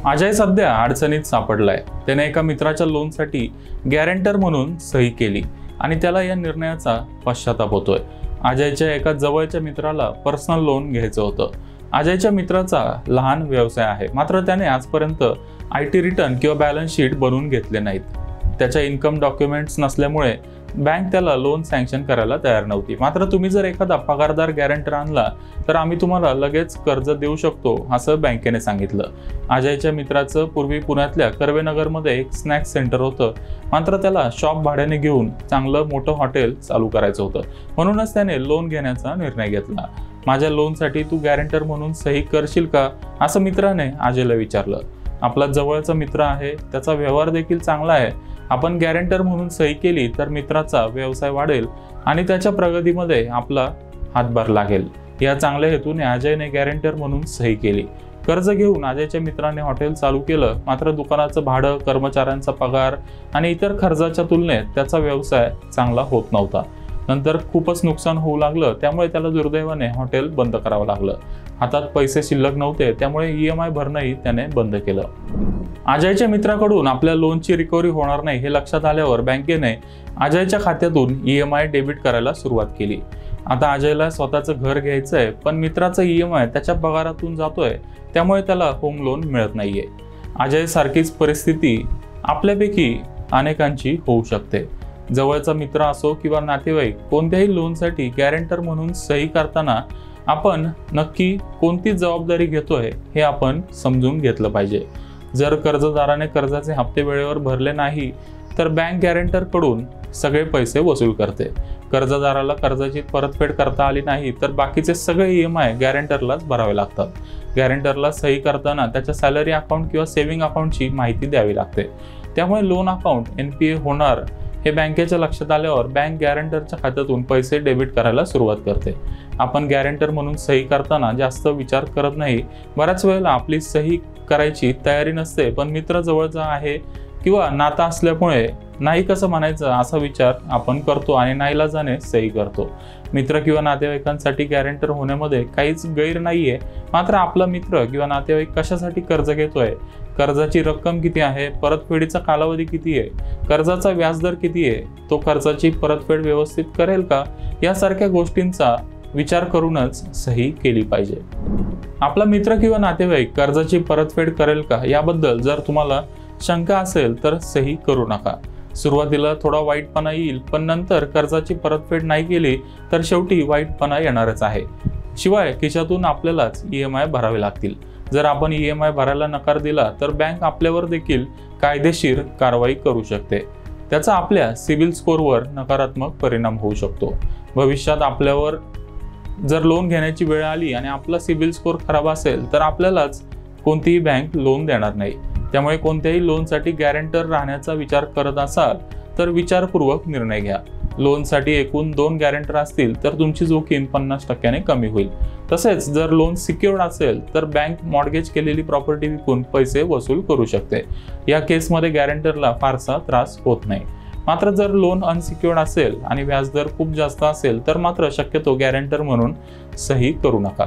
अजय सध्या अडचणीत सापडलाय। त्याने एका मित्राच्या लोनसाठी गॅरेंटर म्हणून सही केली आणि त्याला या निर्णयाचा पश्चाताप होतोय। अजयच्या एका जवळच्या मित्राला पर्सनल लोन घ्यायचं होतं। अजयच्या मित्राचा लहान व्यवसाय आहे, मात्र त्याने आजपर्यंत IT रिटर्न किंवा बॅलन्स शीट बनवून घेतले नाहीत। त्याच्या इन्कम डॉक्युमेंट्स नसल्यामुळे बँक त्याला लोन सँक्शन करायला तयार नव्हती। मात्र तुम्ही जर एखादा पगारदार गॅरेंटर आणला तर आम्ही तुम्हाला लगेच कर्ज देऊ शकतो, असं बँकेने सांगितलं। अजयच्या मित्राचं पूर्वी पुण्यातल्या कर्वेनगरमध्ये एक स्नॅक्स सेंटर होतं, मात्र त्याला शॉप भाड्याने घेऊन चांगलं मोठं हॉटेल चालू करायचं होतं, म्हणूनच त्याने लोन घेण्याचा निर्णय घेतला। माझ्या लोनसाठी तू गॅरेंटर म्हणून सही करशील का, असं मित्राने अजयला विचारलं। आपला जवळचा मित्र आहे, त्याचा व्यवहार देखील चांगला आहे। आपण गॅरेंटर म्हणून सही केली तर मित्राचा व्यवसाय वाढेल आणि त्याच्या प्रगतीमध्ये आपला हातभार लागेल। या चांगल्या हेतूने अजयने गॅरेंटर म्हणून सही केली। कर्ज घेऊन अजयच्या मित्राने हॉटेल चालू केलं, मात्र दुकानाचं भाडं, कर्मचाऱ्यांचा पगार आणि इतर खर्चाच्या तुलनेत त्याचा व्यवसाय चांगला होत नव्हता। नंतर खूपच नुकसान होऊ लागलं, त्यामुळे त्याला दुर्दैवाने हॉटेल बंद करावं लागलं। हातात पैसे शिल्लक नव्हते, त्यामुळे EMI भरणंही त्याने बंद केलं। अजयच्या मित्राकडून आपल्या लोनची रिकव्हरी होणार नाही हे लक्षात आल्यावर बँकेने अजयच्या खात्यातून EMI डेबिट करायला सुरुवात केली। आता अजयला स्वतःचं घर घ्यायचंय, पण मित्राचा EMI त्याच्या पगारातून जातोय, त्यामुळे त्याला होम लोन मिळत नाहीये। अजय सारखीच परिस्थिती आपल्यापैकी अनेकांची होऊ शकते। जवळचा मित्र असो किंवा नातेवाईक, कोणत्याही लोनसाठी गॅरेंटर म्हणून सही करताना आपण नक्की कोणती जबाबदारी घेतोय हे आपण समजून घेतलं पाहिजे। जर कर्जदाराने कर्जाचे हप्ते वेळेवर भरले नाही तर बँक गॅरेंटरकडून सगळे पैसे वसूल करते। कर्जदाराला कर्जाची परतफेड करता आली नाही तर बाकीचे सगळे EMI गॅरेंटरलाच भरावे लागतात। गॅरेंटरला सही करताना त्याच्या सॅलरी अकाउंट किंवा सेव्हिंग अकाउंटची माहिती द्यावी लागते, त्यामुळे लोन अकाउंट NPA होणार हे बँकेच्या लक्षात आल्यावर बँक गॅरेंटरच्या खात्यातून पैसे डेबिट करायला सुरुवात करते। आपण गॅरेंटर म्हणून सही करताना जास्त विचार करत नाही। बऱ्याच वेळेला आपली सही करायची तयारी नसते, पण मित्र जवळचा आहे किंवा नाता असल्यामुळे नाही कसं म्हणायचं असा विचार आपण करतो आणि नाईलाजाने सही करतो। मित्र किंवा नातेवाईकांसाठी गॅरेंटर होण्यामध्ये काहीच गैर नाहीये, मात्र आपला मित्र किंवा नातेवाईक कशासाठी कर्ज घेतोय, कर्जाची रक्कम किती आहे, परतफेडीचा कालावधी किती आहे, कर्जाचा व्याजदर किती आहे, तो कर्जाची परतफेड व्यवस्थित करेल का, यासारख्या गोष्टींचा विचार करूनच सही केली पाहिजे। आपला मित्र किंवा नातेवाईक कर्जाची परतफेड करेल का याबद्दल जर तुम्हाला शंका असेल तर सही करू नका। सुरुवातीला थोडा वाईटपणा येईल, पण नंतर कर्जाची परतफेड नाही केली तर शेवटी वाईटपणा येणारच आहे। शिवाय खिशातून आपल्यालाच EMI भरावे लागतील। जर आपण EMI भरायला नकार दिला तर बँक आपल्यावर देखील कायदेशीर कारवाई करू शकते। त्याचा आपल्या सिबिल स्कोअरवर नकारात्मक परिणाम होऊ शकतो। भविष्यात आपल्यावर जर लोन घेण्याची वेळ आली आणि आपला सिबिल स्कोअर खराब असेल तर आपल्यालाच कोणतीही बँक लोन देणार नाही। त्यामुळे कोणत्याही लोनसाठी गॅरेंटर राहण्याचा विचार करत असाल तर विचारपूर्वक निर्णय घ्या। लोनसाठी एकूण 2 गॅरेंटर असतील तर तुमची जोखीम 50% कमी होईल। तसेच जर लोन सिक्युअर्ड असेल तर बँक मॉर्गेज केलेली प्रॉपर्टी विकून पैसे वसूल करू शकते। या केसमध्ये गॅरेंटरला फारसा त्रास होत नाही। मात्र जर लोन अनसिक्युअर्ड असेल आणि व्याजदर खूप जास्त असेल तर मात्र शक्यतो गॅरेंटर म्हणून सही करू नका।